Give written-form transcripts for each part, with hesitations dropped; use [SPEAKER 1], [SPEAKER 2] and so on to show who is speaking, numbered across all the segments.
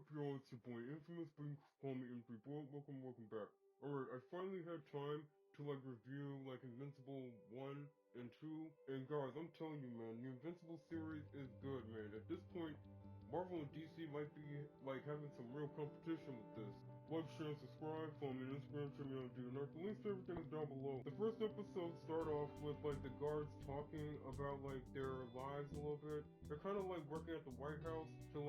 [SPEAKER 1] up, y'all? It's your boy M-phamis, but you can call me M3. Welcome back. Alright, I finally had time to review Invincible 1 and 2. And guys, I'm telling you, man, the Invincible series is good, man. At this point, Marvel and DC might be having some real competition with this. Like, share, and subscribe, follow me on Instagram, check me out on DNR. The links to everything is down below. The first episode start off with the guards talking about their lives a little bit. They're kind of working at the White House to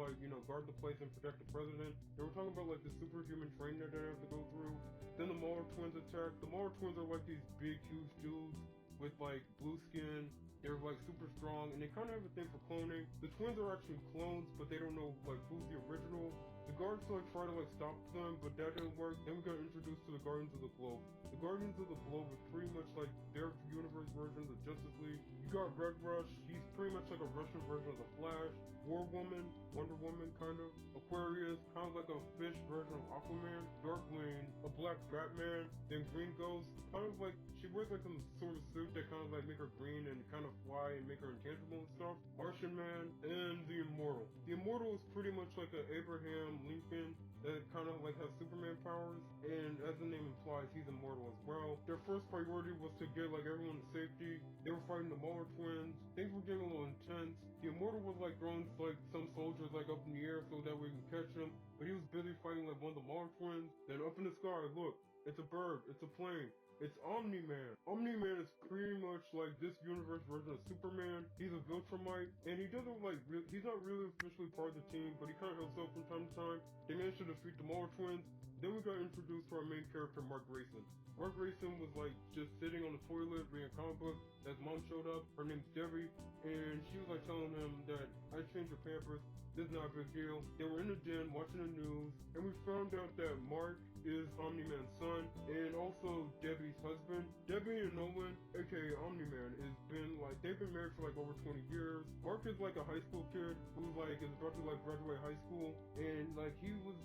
[SPEAKER 1] guard the place and protect the president. They were talking about the superhuman training that they have to go through. Then the Mauler twins attack. The Mauler twins are these big, huge dudes with blue skin. They're super strong, and they kind of have a thing for cloning. The twins are actually clones, but they don't know who's the original. The guards try to stop them, but that didn't work. Then we got introduced to the Guardians of the Globe. The Guardians of the Globe is pretty much their universe version of Justice League. You got Red Rush, he's pretty much a Russian version of the Flash. War Woman, Wonder Woman kind of. Aquarius, kind of a fish version of Aquaman. Darkwing, a black Batman. Then Green Ghost, kind of she wears some sort of suit that kind of make her green and kind of fly and make her intangible and stuff. Martian Man, and the Immortal. The Immortal is pretty much an Abraham Lincoln that kind of has Superman powers, and as the name implies, he's immortal as well. Their first priority was to get everyone to safety. They were fighting the Mauler twins. Things were getting a little intense. The Immortal was throwing some soldiers up in the air so that we can catch him, but he was busy fighting one of the Mauler twins. Then up in the sky, look, it's a bird, it's a plane. It's Omni-Man. Omni-Man is pretty much this universe version of Superman. He's a Viltrumite, and he doesn't he's not really officially part of the team, but he kind of helps out from time to time. They managed to defeat the Mauler twins. Then we got introduced to our main character, Mark Grayson. Mark Grayson was just sitting on the toilet reading a comic book. His mom showed up. Her name's Debbie, and she was telling him that I changed your Pampers. This is not a big deal. They were in the den watching the news, and we found out that Mark is Omni-Man's son, and also Debbie's husband. Debbie and Nolan, aka Omni-Man, they've been married for over 20 years. Mark is a high school kid who is about to graduate high school, and he was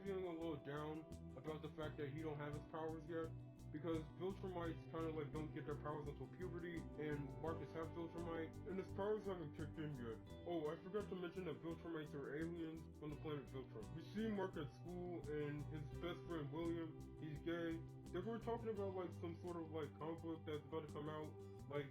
[SPEAKER 1] feeling a little down about the fact that he don't have his powers yet, because Viltrumites kind of don't get their powers until puberty, and Marcus has Viltrumite, and his powers haven't kicked in yet. Oh, I forgot to mention that Viltrumites are aliens from the planet Viltrum. We see Mark at school, and his best friend William, he's gay. They were talking about some sort of comic book that's about to come out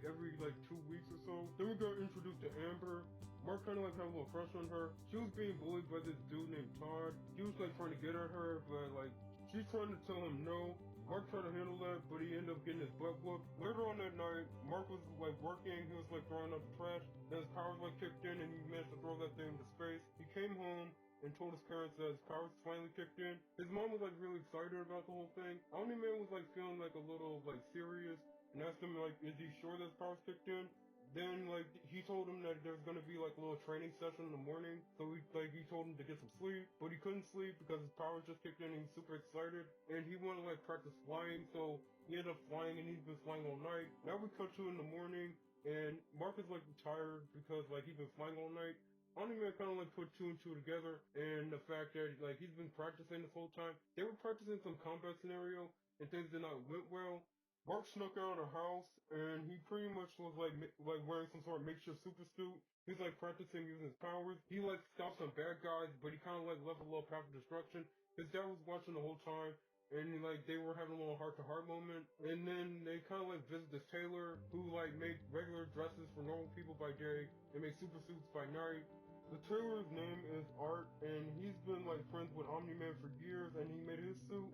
[SPEAKER 1] every 2 weeks or so. Then we got introduced to Amber. Mark kind of had a little crush on her. She was being bullied by this dude named Todd. He was trying to get at her, but she's trying to tell him no. Mark tried to handle that, but he ended up getting his butt whooped. Later on that night, Mark was working, he was throwing out the trash, then his powers kicked in and he managed to throw that thing into space. He came home and told his parents that his powers finally kicked in. His mom was really excited about the whole thing. Omni-Man was feeling a little serious and asked him is he sure that his powers kicked in? Then he told him that there's gonna be a little training session in the morning. So he told him to get some sleep, but he couldn't sleep because his powers just kicked in and he's super excited. And he wanted to practice flying, so he ended up flying and he's been flying all night. Now we cut to in the morning and Mark is tired because he's been flying all night. Omni-Man kind of put two and two together, and the fact that he's been practicing this whole time. They were practicing some combat scenario and things did not went well. Mark snuck out of the house, and he pretty much was wearing some sort of makeshift super suit. He's practicing using his powers. He stopped some bad guys, but he kind of left a little path of destruction. His dad was watching the whole time, and they were having a little heart-to-heart moment. And then they kind of visit this tailor who made regular dresses for normal people by day and made super suits by night. The tailor's name is Art, and he's been friends with Omni-Man for years, and he made his suit.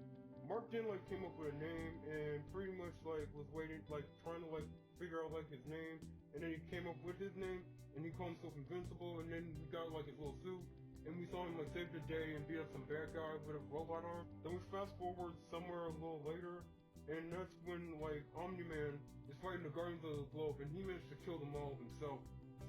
[SPEAKER 1] Mark then came up with a name and pretty much was waiting trying to figure out his name, and then he came up with his name and he called himself Invincible, and then we got his little suit and we saw him save the day and beat up some bad guy with a robot arm. Then we fast forward somewhere a little later, and that's when Omni-Man is fighting the Guardians of the Globe and he managed to kill them all himself.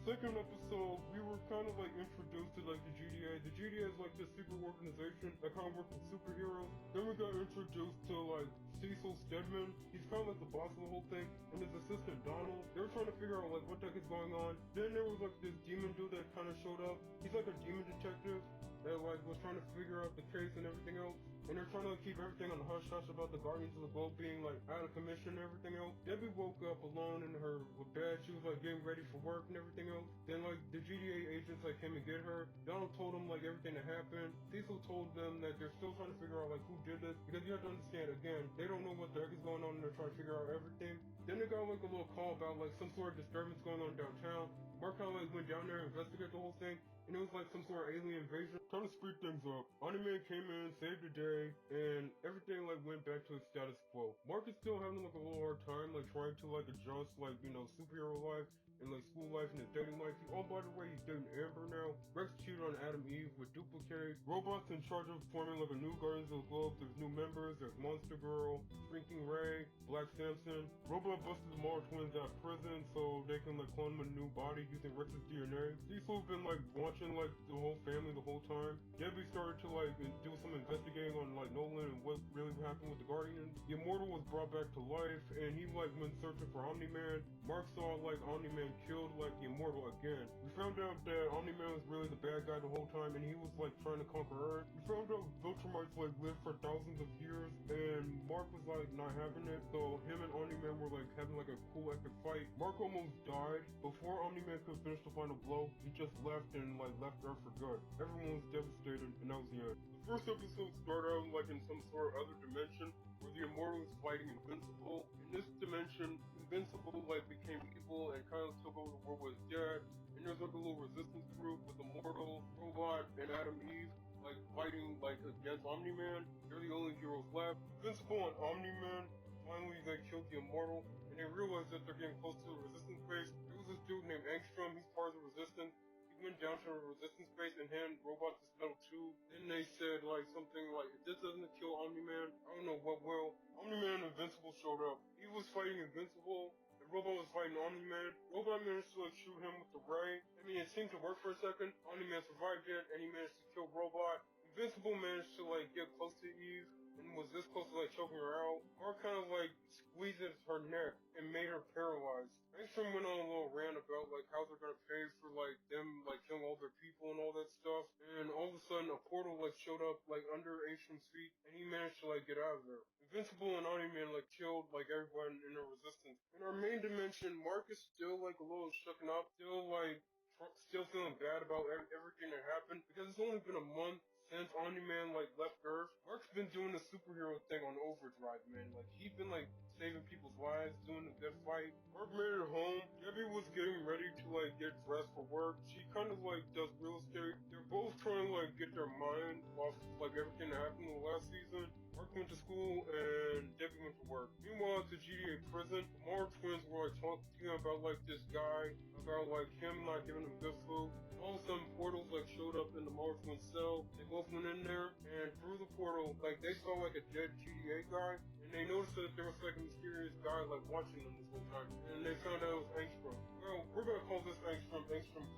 [SPEAKER 1] Second episode, we were kind of introduced to the GDA. The GDA is this secret organization that kind of works with superheroes. Then we got introduced to Cecil Stedman. He's kind of the boss of the whole thing, and his assistant Donald. They were trying to figure out what the heck is going on. Then there was this demon dude that kind of showed up. He's a demon detective. that like was trying to figure out the case and everything else. And they're trying to keep everything on the hush hush about the Guardians of the Globe being like out of commission and everything else. Debbie woke up alone in her bed. She was like getting ready for work and everything else. Then like the GTA agents like came and get her. Donald told them like everything that happened. Cecil told them that they're still trying to figure out like who did this, because you have to understand again, they don't know what the heck is going on and they're trying to figure out everything. Then they got like a little call about like some sort of disturbance going on downtown. Mark kind of like went down there and investigated the whole thing. And it was like some sort of alien invasion. Trying to speed things up. Omni-Man came in, saved the day, and everything like went back to its status quo. Mark is still having like a little hard time, like trying to like adjust like, you know, superhero life and like school life and his dating life. Oh, by the way, he's dating Amber now. Rex cheated on Adam Eve with Duplicate. Robots in charge of forming like a new Guardians of the Globe. There's new members. There's Monster Girl, Shrinking Ray, Black Samson. Robot busted the Mara twins out of prison so they can like clone them a new body using Rex's DNA. Cecil's been like watching like the whole family the whole time. Debbie started to like do some investigating on like Nolan and what really happened with the Guardians. The Immortal was brought back to life and he like went searching for Omni-Man. Mark saw like Omni-Man killed like the Immortal again. We found out that Omni-Man was really the bad guy the whole time and he was like trying to conquer Earth. We found out Viltrumites like lived for thousands of years and Mark was like not having it, so him and Omni-Man were like having like a cool epic fight. Mark almost died. Before Omni-Man could finish the final blow, he just left and like left Earth for good. Everyone was devastated and that was the end. The first episode started out like in some sort of other dimension where the Immortal was fighting Invincible. In this dimension, Invincible like became evil and kind of took over the world with his dad. And there's like a little resistance group with Immortal, Robot, and Adam Eve like fighting like against Omni-Man. They're the only heroes left. Invincible and Omni-Man finally they killed the Immortal and they realized that they're getting close to the resistance base. There was this dude named Angstrom, he's part of the resistance. He went down to the resistance base and hand Robot this metal tube. Then they said like something like, if this doesn't kill Omni-Man, I don't know what will. Omni-Man and Invincible showed up. He was fighting Invincible. The Robot was fighting Omni-Man. Robot managed to like shoot him with the ray. I mean, it seemed to work for a second. Omni-Man survived it and he managed to kill Robot. Invincible managed to like get close to Eve and was this close to like choking her out. Or kind of like squeezed her neck and made her paralyzed. Angstrom went on a little rant about like how they're gonna pay for like them like killing all their people and all that stuff. And all of a sudden a portal like showed up like under Angstrom's feet and he managed to like get out of there. Invincible and Omni-Man like killed like everyone in the resistance. In our main dimension, Mark is still like a little shooken up, still feeling bad about everything that happened because it's only been a month since Omni-Man like left Earth. Mark's been doing the superhero thing on overdrive, man. Like he's been like saving people's lives, doing a good fight. Mark made it home. Debbie was getting ready to like get dressed for work. She kind of like does real estate. They're both trying to like get their mind off like everything that happened in the last season. Mark went to school and Debbie went to work. Meanwhile, at the GTA prison, the Mara twins were like talking about like this guy, about like him not giving them good food. All of a sudden, portals like showed up in the Mara twins cell. They both went in there, and through the portal, like they saw like a dead GTA guy, and they noticed that there was like a mysterious guy like watching them this whole time. And they found out it was Angstrom. Well, we're gonna call this Angstrom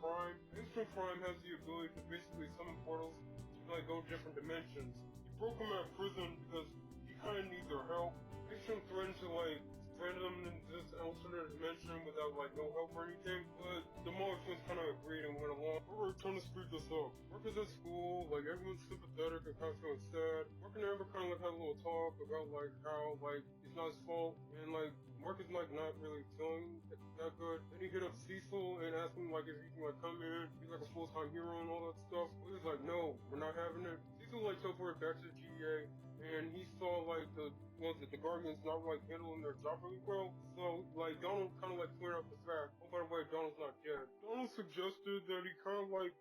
[SPEAKER 1] Prime. Angstrom Prime has the ability to basically summon portals to like go different dimensions. He broke him out of prison because he kind of needs their help. Angstrom threatened to like spread them in this alternate dimension without like no help or anything, but the Mara twins kind of agreed and went along. We're trying to speed this up. Mark is at school, like everyone's sympathetic and kind of feeling sad. Mark and Amber kind of like had a little talk about like how like it's not his fault and like Mark is like not really feeling that good. Then he hit up Cecil and asked him like if he can like come in, be like a full-time hero and all that stuff. He was like, no, we're not having it. Cecil like teleported back to the GA and he saw like the Guardians not like handling their job really well. So like Donald kind of like cleared up the fact. Oh, by the way, Donald's not dead. Donald suggested that he kind of like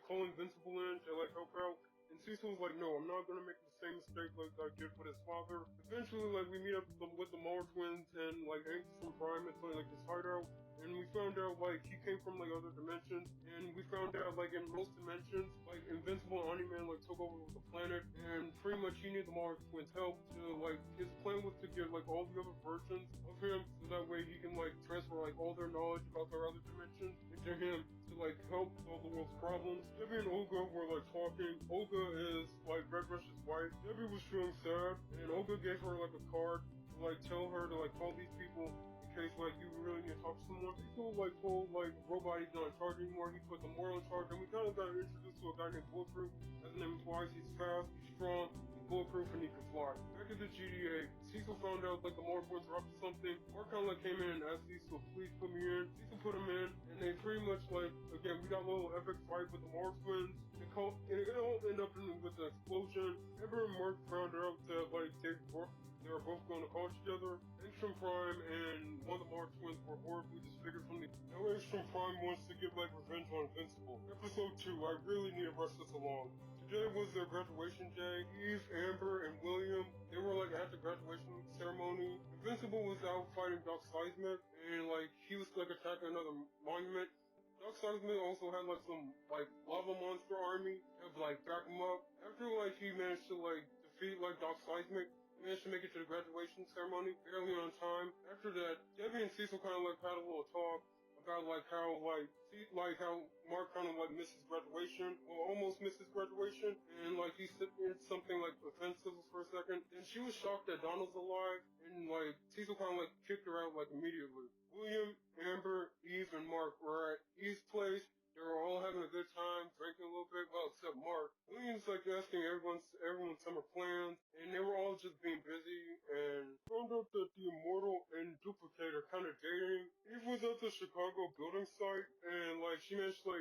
[SPEAKER 1] call Invincible in to like help out. And Cecil was like, no, I'm not gonna make the same mistake like I did with his father. Eventually, like we meet up with the Mara twins and like Angstrom Prime at like this hideout. And we found out like he came from like other dimensions, and we found out like in most dimensions, like Invincible and Omni-Man like took over the planet, and pretty much he needed the Mara twins' help to like his plan was to get like all the other versions of him, so that way he can like transfer like all their knowledge about their other dimensions into him to like help solve the world's problems. Debbie and Olga were like talking. Olga is like Red Rush's wife. Debbie was feeling sad, and Olga gave her like a card to like tell her to like call these people in case like you really need to talk to someone. Cecil like told like Robot he's not in charge anymore. He put the moral in charge, and we kind of got introduced to a guy named Viltrumite. As the name implies, he's fast, he's strong, he's bulletproof, and he can fly. Back at the GDA, Cecil found out like the Mars boys were up to something. Mark kind of like came in and asked Cecil, please put me in. Cecil put him in, and they pretty much like, again, we got a little epic fight with the Mars twins. It all ended up with an explosion. Amber and Mark found out that like they were both going to college together. Angstrom Prime and one of the Mars twins were horribly disfigured from the. Now Angstrom Prime wants to get like revenge on Invincible. Episode 2, I really need to rush this along. Today was their graduation day. Eve, Amber, and William, they were like at the graduation ceremony. Invincible was out fighting Doc Seismic, and like he was like attacking another monument. Doc Seismic also had like some like lava monster army that would like back him up. After like he managed to like defeat like Doc Seismic, he managed to make it to the graduation ceremony barely on time. After that, Debbie and Cecil kind of like had a little talk about like how how Mark kind of like misses graduation, or almost misses graduation, and like he said something like offensive for a second. And she was shocked that Donald's alive, and like Cecil kind of like kicked her out like immediately. William, Amber, Eve, and Mark were at Eve's place. They were all having a good time, drinking a little bit, well, except Mark. William's like asking everyone's summer plans, and they were all just being busy, and found out that the Immortal and Duplicate are kind of dating. Eve was at the Chicago building site, and like she managed to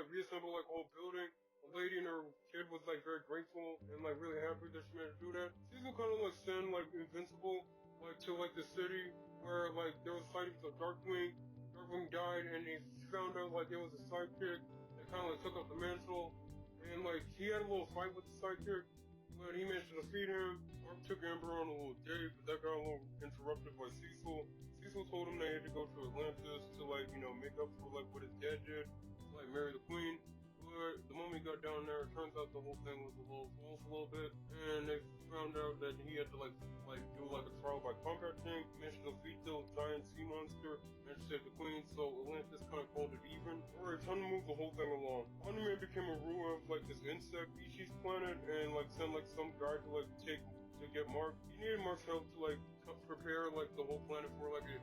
[SPEAKER 1] reassemble like whole building. A lady and her kid was like very grateful and like really happy that she managed to do that. Cecil kind of like sent like Invincible like to like the city where like there was fighting with the Darkwing. Darkwing died, and he found out like it was a sidekick that kind of like took up the mantle, and like he had a little fight with the sidekick, but he managed to defeat him. Mark took Amber on a little date, but that got a little interrupted by Cecil. Cecil told him they had to go to Atlantis to like make up for like what his dad did, to like marry the queen. But the moment he got down there, it turns out the whole thing was a little false a little bit, and they found out that he had to do a trial by combat thing. He managed to defeat the giant sea monster, managed to save the queen, so Atlantis kind of called it even. Alright, time to move the whole thing along. Omni-Man became a ruler of like this insect species planet, and like sent like some guy to get Mark. He needed Mark's help to like prepare like the whole planet for like a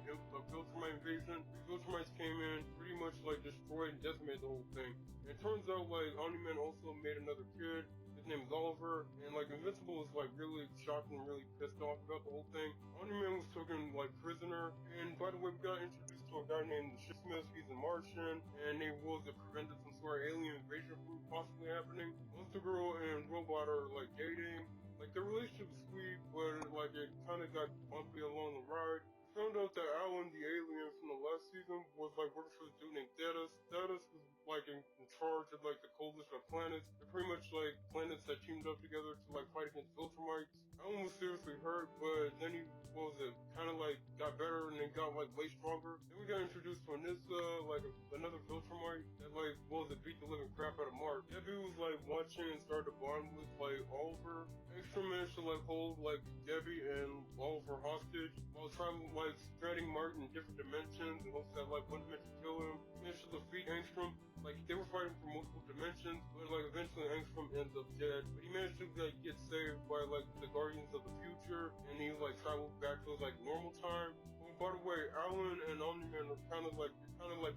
[SPEAKER 1] Viltrumite invasion. The Viltrumites came in, pretty much like destroyed and decimated the whole thing. And it turns out like Omni-Man also made another kid. His name is Oliver, and like Invincible was like really shocked and really pissed off about the whole thing. Omni-Man was taken like prisoner, and by the way, we got introduced to a guy named the Smith. He's a Martian, and they was to prevent some sort of alien invasion group possibly happening. Monster Girl and Robot are like dating. Like their relationship is sweet, but like it kind of got bumpy along the ride. We found out that Alan, the alien from the last season, was like working for this dude named Thetis. Thetis was like in charge of like the coalition of planets. They're pretty much like planets that teamed up together to like fight against Viltrumites. Alan was seriously hurt, but then he kind of like got better and then got like way stronger. Then we got introduced to Anissa, like another Viltrumite that like beat the living crap out of Mark. Debbie was like watching and started to bond with like Oliver. Extra managed to like hold like Debbie and Oliver hostage while trying like spreading Mark in different dimensions and hopes that like one dimension kill him. Managed to defeat Angstrom. Like they were fighting for multiple dimensions, but like eventually Angstrom ends up dead. But he managed to like get saved by like the Guardians of the Future, and he like traveled back to his like normal time. Oh, by the way, Alan and Omni-Man are kind of like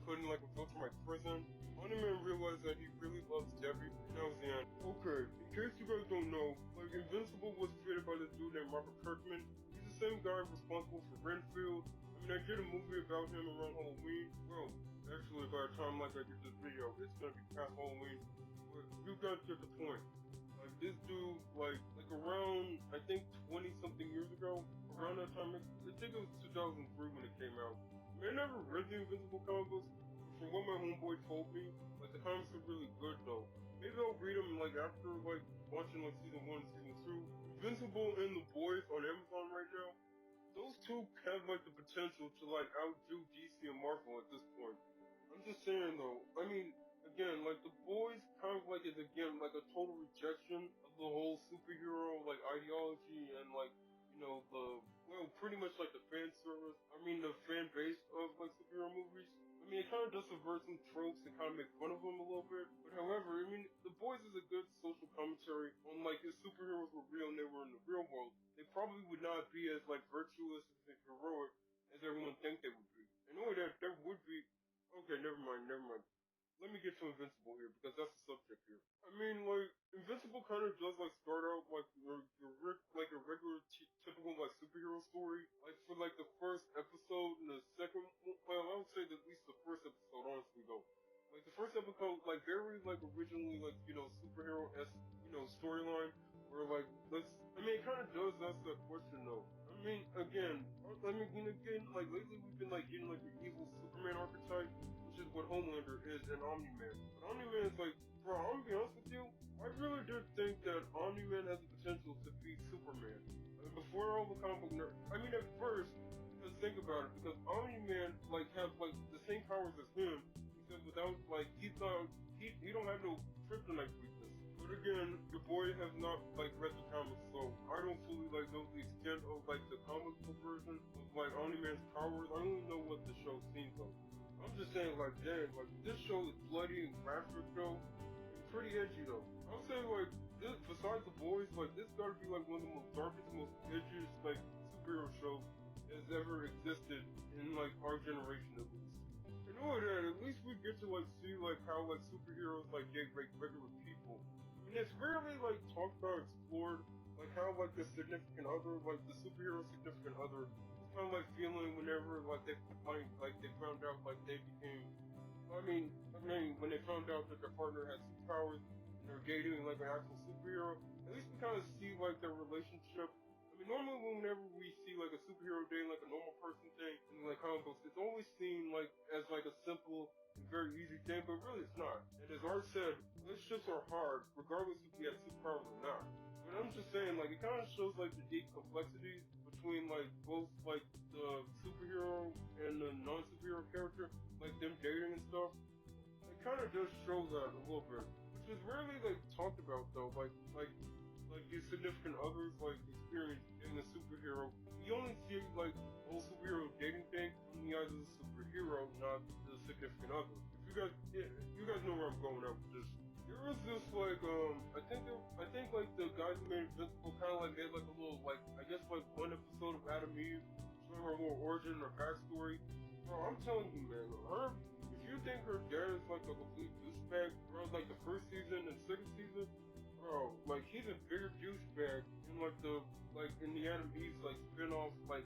[SPEAKER 1] put in like a Viltrumite prison. Omni-Man realized that he really loves Debbie, and that was the end. Okay, in case you guys don't know, like Invincible was created by this dude named Robert Kirkman. He's the same guy responsible for Renfield. I mean, I did a movie about him around Halloween. Well, actually, by the time like I did this video, it's gonna be past Halloween. But you guys get the point. Like this dude, like around I think 20 something years ago, around that time, I think it was 2003 when it came out. I mean, I never read the Invincible comic books, but from what my homeboy told me, like the comics are really good though. Maybe I'll read them like after like watching like season 1, season 2. Invincible and The Boys on Amazon right now. Those two have like the potential to like outdo DC and Marvel at this point. I'm just saying though, I mean, again, like The Boys kind of like is again like a total rejection of the whole superhero like ideology and like, pretty much like the fan base of like superhero movies. I mean, it kind of does subvert some tropes and kind of make fun of them a little bit. But however, I mean, The Boys is a good social commentary on like if superheroes were real and they were in the real world. They probably would not be as like virtuous and heroic as everyone thinks they would be. In order that there would be, okay, never mind. Let me get to Invincible here because that's the subject here. I mean, like Invincible kind of does like start out like like a regular typical like superhero story. Like for like the first episode and the second, well, I would say at least the first episode, honestly though. Like the first episode, like very like originally like superhero-esque storyline where like I mean it kind of does ask that question though. I mean again like lately we've been like getting like the evil Superman archetype, which is what Homelander is and Omni-Man. But Omni-Man is like, bro, I'm gonna be honest with you, I really did think that Omni-Man has the potential to beat Superman. Before all the comic book nerd, I mean at first, because think about it, because Omni-Man like has like the same powers as him, because without like he don't have no kryptonite weakness. But again, your boy has not like read the comics, so I don't fully like know the extent of like the comic book version of like Omni-Man's powers. I don't know what the show's seen though. I'm just saying like damn, like this show is bloody and graphic though, and pretty edgy though. I'm saying like this, besides the boys, like this gotta be like one of the most darkest, most edgiest like superhero shows that's ever existed in like our generation at least. In order that at least we get to like see like how like superheroes like date like regular people. I mean it's rarely like talked about, explored, like how like the significant other, like the superhero significant other is kind of like feeling whenever like they found out like they became when they found out that their partner had superpowers and they're dating like an actual superhero, at least we kind of see like their relationship. I mean, normally whenever we see like a superhero dating like a normal person thing in like comic books, it's always seen like as like a simple and very easy thing, but really it's not. And as Art said, relationships are hard, regardless if you have superpowers or not. But I'm just saying, like, it kind of shows like the deep complexities between like both like the superhero and the non-superhero character, like them dating and stuff. It kind of does show that a little bit, which is rarely like talked about though. Like these significant others like experience being a superhero. You only see like the whole superhero dating thing from the eyes of the superhero, not the significant other. If you guys know where I'm going at with this. There was this like I think like the guys who made Invincible kind of like made like a little like I guess like one episode of Adam Eve showing her little origin or backstory. Bro, I'm telling you, man, if you think her dad is like a complete douchebag around like the first season and second season, bro, like he's a bigger douchebag in in the Adam Eve like spin-off like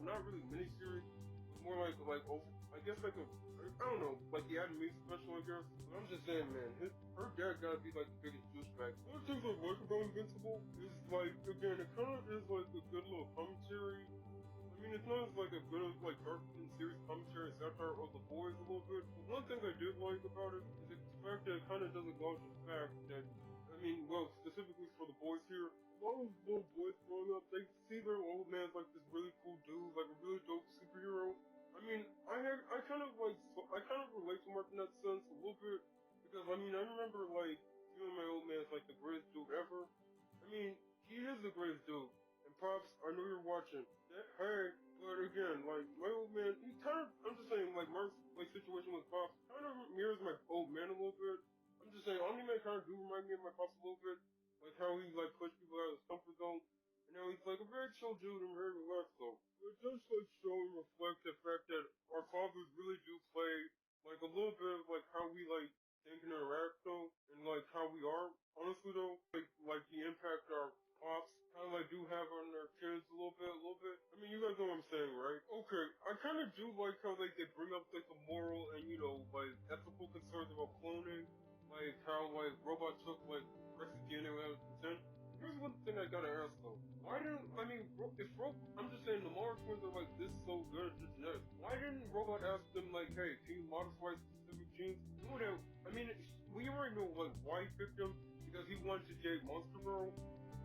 [SPEAKER 1] not really miniseries, but more like I guess like I don't know, like the Adam Eve special I guess. But I'm just saying, man, her dad gotta be like the biggest douchebag. One of the things I like about Invincible is like again it kinda is like a good little commentary. I mean, it's not as like a good like dark and serious commentary satire of the boys a little bit. But one thing I did like about it is the fact that it kind of does acknowledge the fact that, I mean, well, specifically for the boys here, a lot of little boys growing up, they see their old man as like this really cool dude, like a really dope superhero. I mean, I kind of relate to Mark in that sense a little bit because I mean I remember like viewing my old man as like the greatest dude ever. I mean, he is the greatest dude. And Pops, I know you're watching. Hey, but again, like my old man, I'm just saying, like Mark's like situation with Pops kind of mirrors my old man a little bit. I'm just saying, Omni-Man kind of do remind me of my Pops a little bit, like how he like pushed people out of his comfort zone. And now he's like a very chill dude and very relaxed though. It does like show and reflect the fact that our fathers really do play like a little bit of like how we like think and interact though, and like how we are. Honestly though, like the impact our pops kind of like do have on their kids a little bit. I mean, you guys know what I'm saying, right? Okay, I kind of do like how like they bring up like the moral and like ethical concerns about cloning, like how like Robot took like Rex's DNA without his consent. Here's one thing I gotta ask though. I'm just saying the Mars twins are like this so good at this genetics. Why didn't Robot ask them like, hey, can you modify specific genes? No, I mean, we already know like why he picked them because he wanted to date Monster Girl.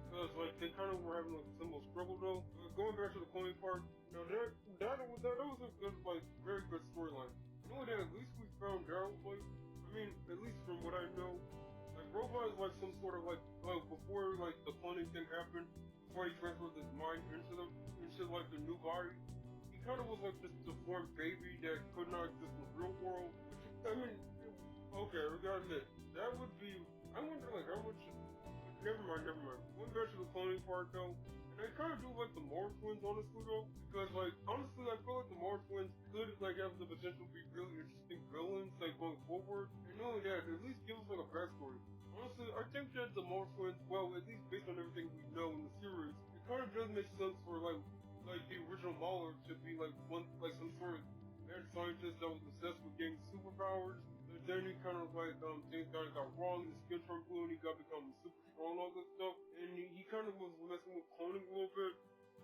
[SPEAKER 1] Because like they kind of were having like a similar struggle though. Going back to the cloning part, you know, that was a good like very good storyline. You know that at least we found out like I mean at least from what I know. Like, Robot is like some sort of like before like the cloning thing happened, before he transferred his mind into like the new body, he kind of was like this deformed baby that could not exist in the real world. Which, I mean, okay, regardless, that would be. I wonder like how much. Never mind. Going back to the cloning part though, And I kind of do like the Mars twins, honestly, though, because, like, honestly, I feel like the Mars twins could, like, have the potential to be really interesting villains, like, going forward. And not only that, at least give us, like, a backstory. Honestly, I think that the Mars twins, well, at least based on everything we know in the series, it kind of does make sense for, like the original Mauler to be, like, some sort of mad scientist that was obsessed with getting superpowers. But then he kind of, like, things kind of got wrong, his skin turned blue, and he got become super strong, all this stuff. And he kind of was messing with cloning a little bit,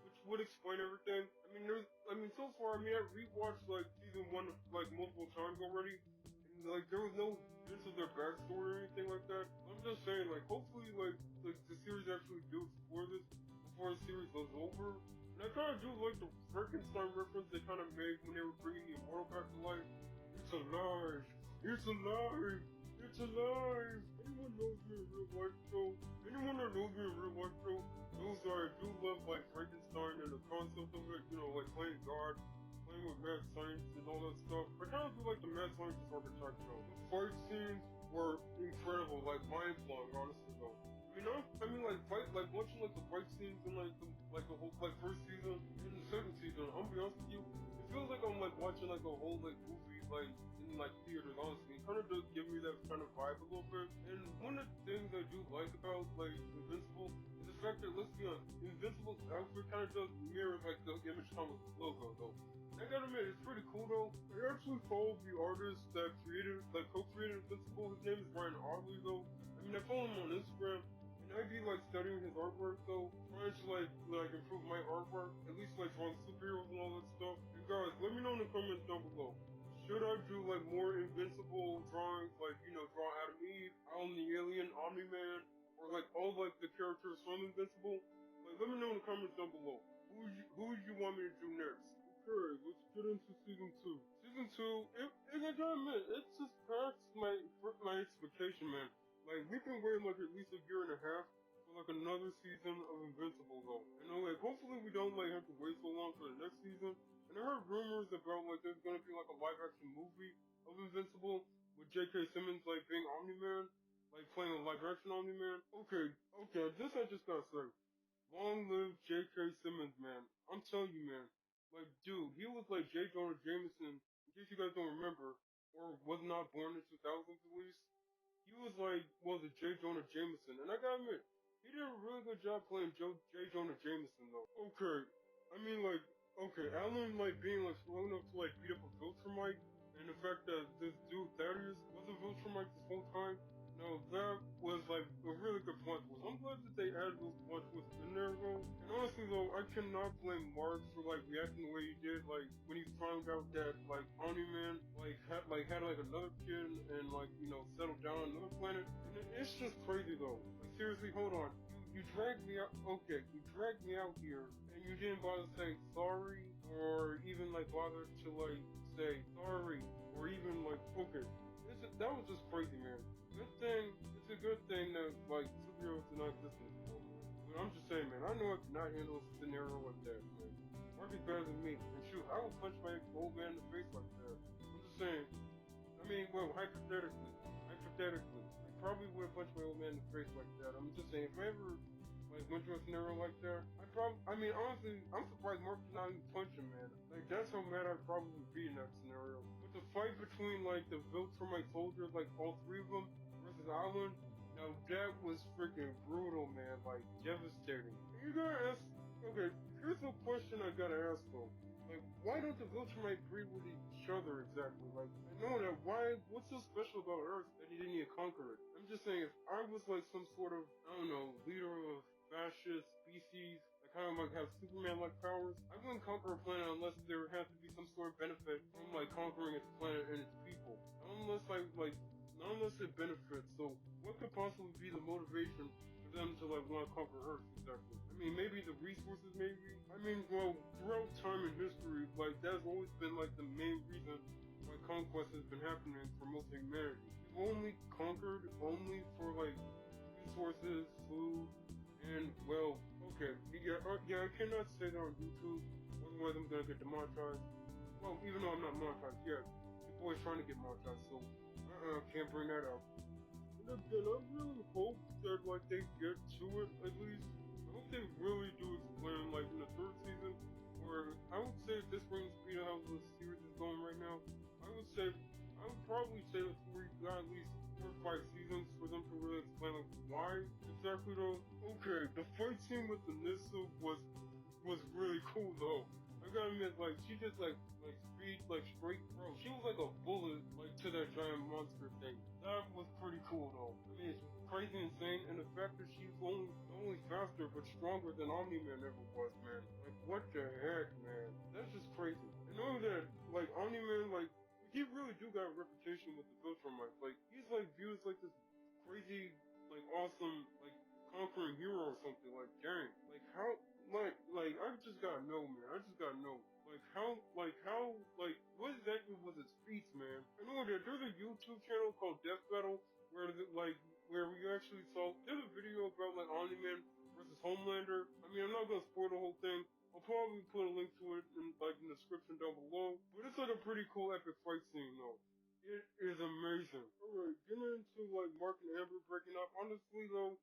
[SPEAKER 1] which would explain everything. I mean, so far, I rewatched, like, season 1, like, multiple times already, and, like, there was no hints of their backstory or anything like that. I'm just saying, like, hopefully, like the series actually do explore this before the series goes over. And I kind of do like the Frankenstein reference they kind of made when they were bringing the Immortal back to life. It's alive! It's alive! It's alive! Anyone knows me in real life, though? Anyone that knows me in real life, though, knows that I do love, like, Frankenstein and the concept of it, you know, like playing God, playing with mad science and all that stuff. I kind of do like the mad scientist archetype, though. The fight scenes were incredible, like mind-blowing, honestly, though. Like watching like the fight scenes in the whole like first season and the second season. I'm gonna be honest with you, it feels like I'm like watching like a whole like movie like in like theaters. Honestly, it kind of does give me that kind of vibe a little bit. And one of the things I do like about like Invincible is the fact that, let's be honest, Invincible's outfit kind of does mirror like the Image Comics logo though. I gotta admit, it's pretty cool though. I actually followed the artist that co-created Invincible. His name is Ryan Arley though. I mean, I follow him on Instagram. I'd be like studying his artwork though, trying to like improve my artwork, at least like drawing superheroes and all that stuff. And guys, let me know in the comments down below. Should I do like more Invincible drawings, like, you know, draw Adam Eve, Alan the Alien, Omni-Man, or like all like the characters from Invincible? Like, let me know in the comments down below. Who would you want me to do next? Okay, let's get into season 2. Season 2, I gotta admit, it just passed my expectation, man. Like, we've been waiting like at least a year and a half for like another season of Invincible though. And like hopefully we don't like have to wait so long for the next season. And I heard rumors about like there's gonna be like a live action movie of Invincible with J.K. Simmons like being Omni-Man, like playing a live action Omni-Man. Okay, this I just gotta say. Long live J.K. Simmons, man. I'm telling you, man. Like, dude, he was like J. Jonah Jameson, in case you guys don't remember, or was not born in 2000s at least. He was like, J. Jonah Jameson, and I gotta admit, he did a really good job playing J. Jonah Jameson, though. Okay, Alan, like, being, like, strong enough to, like, beat up a Viltrumite, and the fact that this dude, Thaddeus, was a Viltrumite this whole time, no, that was, like, a really good plot twist. I'm glad that they added those plot twists in there, though. And honestly, though, I cannot blame Mark for, like, reacting the way he did, like, when he found out that, like, Omni-Man, had another kid, and, like, you know, settled down on another planet. And it's just crazy, though. Like, seriously, hold on. You dragged me out, you dragged me out here, and you didn't bother saying sorry, or even, like, bother to, like, say sorry, or even, like, that was just crazy, man. It's a good thing that, like, superheroes do not exist in this world. But I'm just saying, man, I know I cannot handle a scenario like that, man. Mark is better than me. And shoot, I would punch my old man in the face like that. I'm just saying. I mean, well, hypothetically, I probably would punch my old man in the face like that. I'm just saying, if I ever, like, went through a scenario like that, honestly, I'm surprised Mark did not even punch him, man. Like, that's how mad I'd probably be in that scenario. But the fight between, like, the Viltrumite soldiers, like, all three of them, versus Alan, now that was freaking brutal, man. Like, devastating. You gotta ask, okay, here's the question I gotta ask, though. Like, why don't the Viltrumite breed with each other exactly? Like, I know that, what's so special about Earth that he didn't even conquer it? I'm just saying, if I was, like, some sort of, I don't know, leader of fascist species, that kind of, like, have Superman-like powers, I wouldn't conquer a planet unless there has to be some sort of benefit from, like, conquering its planet and its people. Not unless it benefits, so what could possibly be the motivation for them to, like, want to conquer Earth exactly? I mean, maybe the resources, maybe? I mean, well, throughout time in history, like, that's always been, like, the main reason why conquest has been happening for most of humanity. We've only conquered only for, like, resources, food, and, well, okay, I cannot say that on YouTube, otherwise I'm gonna get demonetized. Well, even though I'm not monetized yet, people always trying to get monetized, so, can't bring that out. And again, I really hope that, like, they get to it, at least. I hope they really do explain Okay, the fight scene with the Nissa was really cool though. I gotta admit, like she just like speed like straight, bro. She was like a bullet like to that giant monster thing. That was pretty cool though. I mean, it's crazy insane, and the fact that she's only not only faster but stronger than Omni-Man ever was, man. Like what the heck, man? That's just crazy. And knowing that like Omni-Man, like he really do got a reputation with the Viltrumite. Like he's like viewed as like this crazy, like awesome, like conquering hero or something. Like dang, like how, like I just gotta know, man. I just gotta know, like how, like what exactly was its feats, man? I know that there's a YouTube channel called Death Battle where we actually saw there's a video about like Omni-Man versus Homelander. I mean, I'm not gonna spoil the whole thing. I'll probably put a link to it in like in the description down below. But it's like a pretty cool epic fight scene though. It is amazing. Alright, getting into like Mark and Amber breaking up. Honestly though,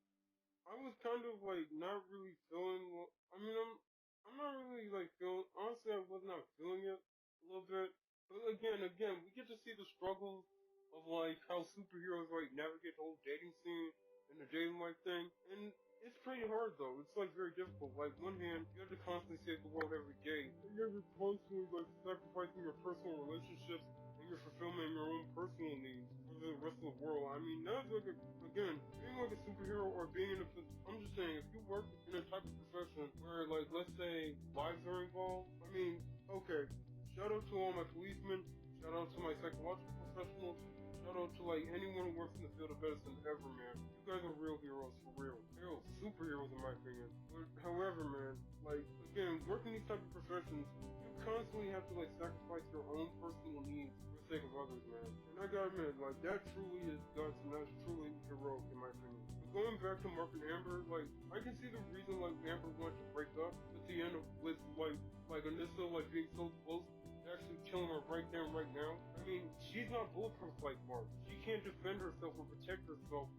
[SPEAKER 1] I was kind of like not really feeling. I mean, I'm not really like feeling. Honestly, I was not feeling it a little bit. But again, we get to see the struggles of like how superheroes like navigate the whole dating scene and the dating life thing, and it's pretty hard though. It's like very difficult. Like one hand, you have to constantly save the world every day. You're constantly like sacrificing your personal relationships and you're fulfilling your own personal needs for the rest of the world. I mean, that's like again, being like a superhero or being in a, I'm just saying, if you work in a type of profession where like, let's say, lives are involved, I mean, okay, shout out to all my policemen, shout out to my psychological professionals, shout out to like anyone who works in the field of medicine ever, man. You guys are real heroes for real. Real superheroes in my opinion. But however, man, like again, working these type of professions, you constantly have to like sacrifice your own personal needs for the sake of others, man. And I gotta admit, like that truly is guts and that's truly heroic in my opinion. But going back to Mark and Amber, like I can see the reason like Amber wanted to break up at the end of with like Anissa like being so close actually killing her right there and right now. I mean, she's not bulletproof like Mark. She can't defend herself or protect herself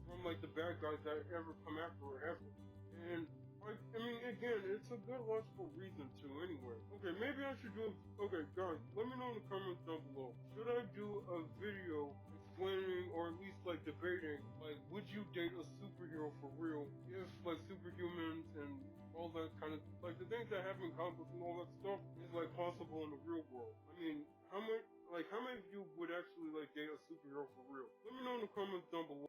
[SPEAKER 1] from like the bad guys that ever come after her ever. And like, I mean, again, it's a good logical reason to anyway. Okay, maybe I should do. Okay, guys, let me know in the comments down below. Should I do a video explaining or at least like debating like would you date a superhero for real if like superhumans and all that kind of like the things that happen in comic books and all that stuff is like possible in the real world. I mean, how many of you would actually like date a superhero for real? Let me know in the comments down below.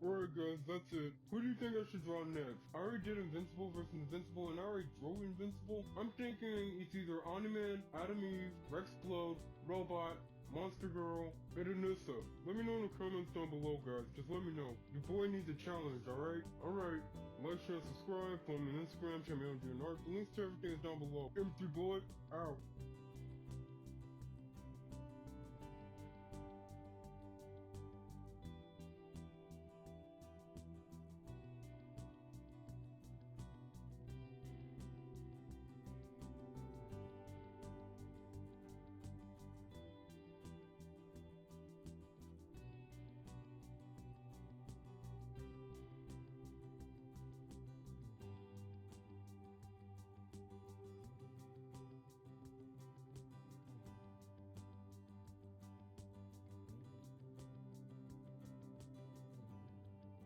[SPEAKER 1] Alright guys, that's it. Who do you think I should draw next? I already did Invincible versus Invincible and I already drew Invincible. I'm thinking it's either Omni-Man, Adam Eve, Rexplode, Robot, Monster Girl, and Anissa. Let me know in the comments down below guys, just let me know. Your boy needs a challenge, alright? Alright, like, share, subscribe, follow me on Instagram, check me out on art. The links to everything is down below. M3 Bullet, out.